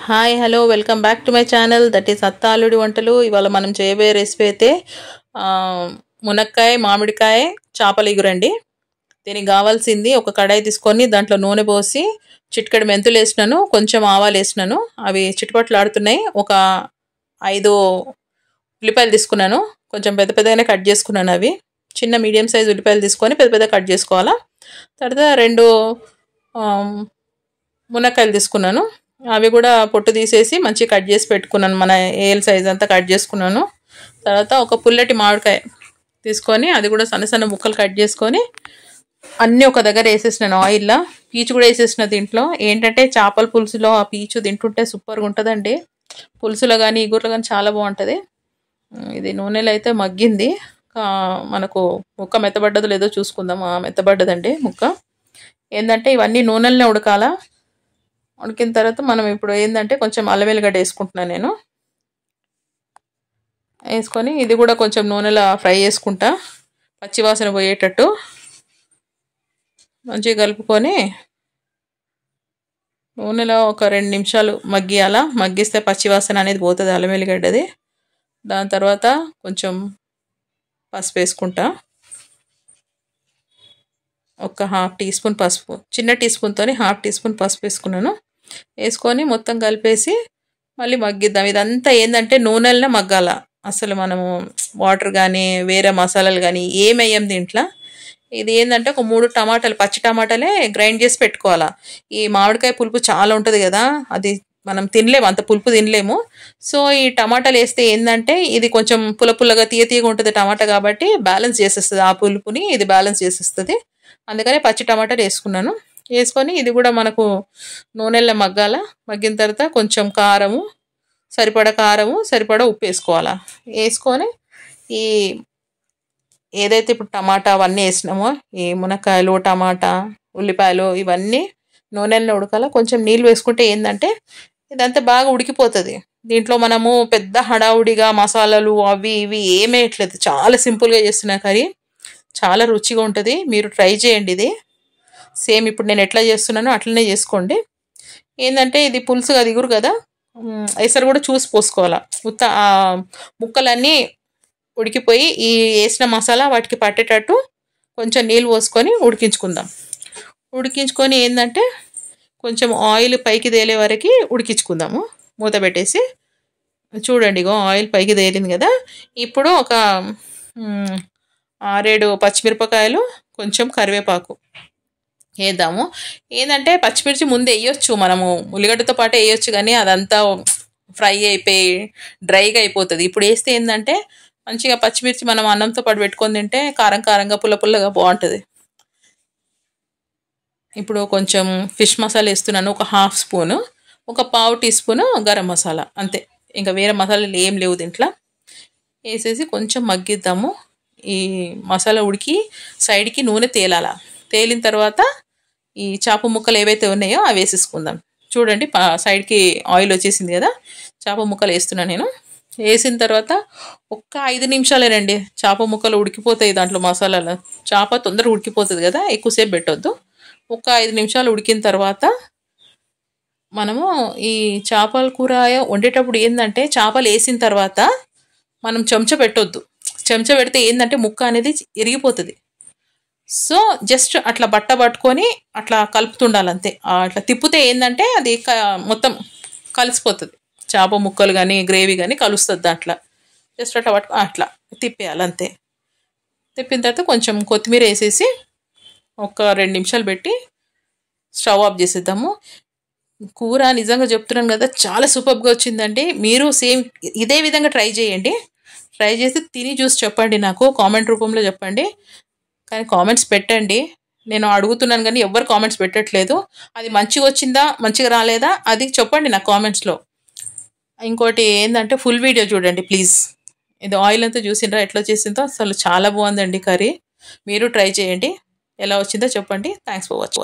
Hi hello welcome back to my channel that is అత్త అల్లుడి వంటలు. ఇవాళ మనం చేయబోయే రెసిపీ అయితే మునక్కాయ మామిడికాయ చేపల ఇగురండి. దీనికి కావాల్సింది ఒక కడాయి తీసుకొని దాంట్లో నూనె పోసి చిటికెడు మెంతులు వేసినాను, కొంచెం ఆవాలు వేసినాను. అవి చిటపట్లు ఆడుతున్నాయి. ఒక 5 ఉల్లిపాయలు తీసుకున్నాను, కొంచెం పెద్ద పెద్దగానే కట్ చేసుకున్నాను. అవి చిన్న మీడియం సైజ్ ఉల్లిపాయలు తీసుకొని పెద్ద పెద్ద కట్ చేసుకోవాలా. తర్వాత 2 మునక్కాయలు తీసుకున్నాను, అవి కూడా పొట్టు తీసేసి మంచిగా కట్ చేసి పెట్టుకున్నాను. మన ఏల్ సైజ్ అంతా కట్ చేసుకున్నాను. తర్వాత ఒక పుల్లటి మామిడికాయ తీసుకొని అది కూడా సన్న సన్న ముక్కలు కట్ చేసుకొని అన్నీ ఒక దగ్గర వేసేసినాను. ఆయిల్లో పీచు కూడా వేసేసిన. దీంట్లో ఏంటంటే చేపల పులుసులో ఆ పీచు తింటుంటే సూపర్గా ఉంటుందండి. పులుసులో కానీ ఇగురులో కానీ చాలా బాగుంటుంది. ఇది నూనెలో అయితే మగ్గింది. మనకు ముక్క మెత్తబడ్డదో లేదో చూసుకుందాం. మెత్తబడ్డదండి ముక్క. ఏంటంటే ఇవన్నీ నూనెలనే ఉడకాల. ఉడికిన తర్వాత మనం ఇప్పుడు ఏంటంటే కొంచెం అల్లం వెల్లిగడ్డ వేసుకుంటున్నాను నేను. వేసుకొని ఇది కూడా కొంచెం నూనెలో ఫ్రై చేసుకుంటా, పచ్చివాసన పోయేటట్టు మంచిగా కలుపుకొని నూనెలో ఒక 2 నిమిషాలు మగ్గియాల. మగ్గిస్తే పచ్చివాసన అనేది పోతుంది అల్లం వెల్లిగడ్డది. దాని తర్వాత కొంచెం పసుపు వేసుకుంటా, ఒక 1/2 టీ స్పూన్ పసుపు, చిన్న టీ స్పూన్తో 1/2 టీ స్పూన్ పసుపు వేసుకున్నాను. వేసుకొని మొత్తం కలిపేసి మళ్ళీ మగ్గిద్దాం. ఇదంతా ఏంటంటే నూనెలనే మగ్గాల. అసలు మనము వాటర్ కానీ వేరే మసాలాలు కానీ ఏం వేయం దీంట్లో. ఇది ఏంటంటే ఒక 3 టమాటాలు, పచ్చి టమాటాలే గ్రైండ్ చేసి పెట్టుకోవాలా. ఈ మామిడికాయ పులుపు చాలా ఉంటుంది కదా, అది మనం తినలేము, అంత పులుపు తినలేము. సో ఈ టమాటాలు వేస్తే ఏంటంటే ఇది కొంచెం పుల్లగా తీయగా ఉంటుంది టమాటా, కాబట్టి బ్యాలెన్స్ చేసేస్తుంది ఆ పులుపుని, ఇది బ్యాలెన్స్ చేసేస్తుంది. అందుకని పచ్చి టమాటాలు వేసుకున్నాను. వేసుకొని ఇది కూడా మనకు నూనెల్లో మగ్గాల. మగ్గిన తర్వాత కొంచెం కారము, సరిపడా ఉప్పు వేసుకోవాలా. వేసుకొని ఈ ఏదైతే ఇప్పుడు టమాటా అవన్నీ వేసినామో, ఈ మునక్కాయలు, టమాటా, ఉల్లిపాయలు ఇవన్నీ నూనెల్లో ఉడకాల. కొంచెం నీళ్ళు వేసుకుంటే ఏంటంటే ఇదంతా బాగా ఉడికిపోతుంది. దీంట్లో మనము పెద్ద హడావుడిగా మసాలాలు అవి ఇవి ఏమేయట్లేదు, చాలా సింపుల్గా చేస్తున్నా కర్రీ. చాలా రుచిగా ఉంటుంది. మీరు ట్రై చేయండి. ఇది సేమ్ ఇప్పుడు నేను ఎట్లా చేస్తున్నానో అట్లనే చేసుకోండి. ఏంటంటే ఇది పులుసుగా దిగురు కదా, ఎసరు కూడా చూసి పోసుకోవాలా. ముక్కలన్నీ ఉడికిపోయి ఈ వేసిన మసాలా వాటికి పట్టేటట్టు కొంచెం నీళ్ళు పోసుకొని ఉడికించుకుందాం. ఉడికించుకొని ఏంటంటే కొంచెం ఆయిల్ పైకి తేలే వరకు ఉడికించుకుందాము మూత పెట్టేసి. చూడండి ఇగో ఆయిల్ పైకి తేలింది కదా. ఇప్పుడు ఒక 6-7 పచ్చిమిరపకాయలు, కొంచెం కరివేపాకు వేద్దాము. ఏంటంటే పచ్చిమిర్చి ముందు వేయొచ్చు, మనము ఉల్లిగడ్డతో పాటు వేయొచ్చు, కానీ అదంతా ఫ్రై అయిపోయి డ్రైగా అయిపోతుంది. ఇప్పుడు వేస్తే ఏంటంటే మంచిగా పచ్చిమిర్చి మనం అన్నంతో పాటు పెట్టుకొని తింటే కారంగా పుల్లగా బాగుంటుంది. ఇప్పుడు కొంచెం ఫిష్ మసాలా వేస్తున్నాను, ఒక 1/2 స్పూను, ఒక 1/4 టీ స్పూను గరం మసాలా, అంతే. ఇంకా వేరే మసాలాలు ఏం లేవు దీంట్లో. వేసేసి కొంచెం మగ్గిద్దాము. ఈ మసాలా ఉడికి సైడ్కి నూనె తేలిన తర్వాత ఈ చేప ముక్కలు ఏవైతే ఉన్నాయో అవి వేసేసుకుందాం. చూడండి సైడ్కి ఆయిల్ వచ్చేసింది కదా. చేప ముక్కలు వేస్తున్నాను నేను. వేసిన తర్వాత ఒక్క 5 నిమిషాలేనండి, చేప ముక్కలు ఉడికిపోతాయి దాంట్లో మసాలాలు. చేప తొందరగా ఉడికిపోతుంది కదా, ఎక్కువసేపు పెట్టొద్దు. ఒక 5 నిమిషాలు ఉడికిన తర్వాత మనము ఈ చేపల కూర వండేటప్పుడు ఏంటంటే చేపలు వేసిన తర్వాత మనం చెంచా పెట్టొద్దు. చెంచా పెడితే ఏంటంటే ముక్క అనేది ఇరిగిపోతుంది. సో జస్ట్ అట్లా బట్ట పట్టుకొని అట్లా కలుపుతుండాలి అంతే. అట్లా తిప్పితే ఏంటంటే అది మొత్తం కలిసిపోతుంది. చేప ముక్కలు కానీ గ్రేవీ కానీ కలుస్తుంది దాంట్లో. జస్ట్ అట్లా అట్లా తిప్పేయాలి అంతే. తిప్పిన తర్వాత కొంచెం కొత్తిమీర వేసేసి ఒక 2 నిమిషాలు పెట్టి స్టవ్ ఆఫ్ చేసేద్దాము. కూర నిజంగా చెప్తున్నాను కదా, చాలా సూపర్గా వచ్చిందండి. మీరు సేమ్ ఇదే విధంగా ట్రై చేయండి. ట్రై చేసి తిని చూసి చెప్పండి, నాకు కామెంట్ రూపంలో చెప్పండి. కానీ కామెంట్స్ పెట్టండి. నేను అడుగుతున్నాను కానీ ఎవ్వరు కామెంట్స్ పెట్టట్లేదు. అది మంచిగా వచ్చిందా మంచిగా రాలేదా అది చెప్పండి నాకు కామెంట్స్లో. ఇంకోటి ఏంటంటే ఫుల్ వీడియో చూడండి ప్లీజ్. ఇది ఆయిల్ అంతా చూసిండ్రా ఎట్లా చేసిందో, అసలు చాలా బాగుందండి కర్రీ. మీరు ట్రై చేయండి, ఎలా వచ్చిందో చెప్పండి. Thanks for watching.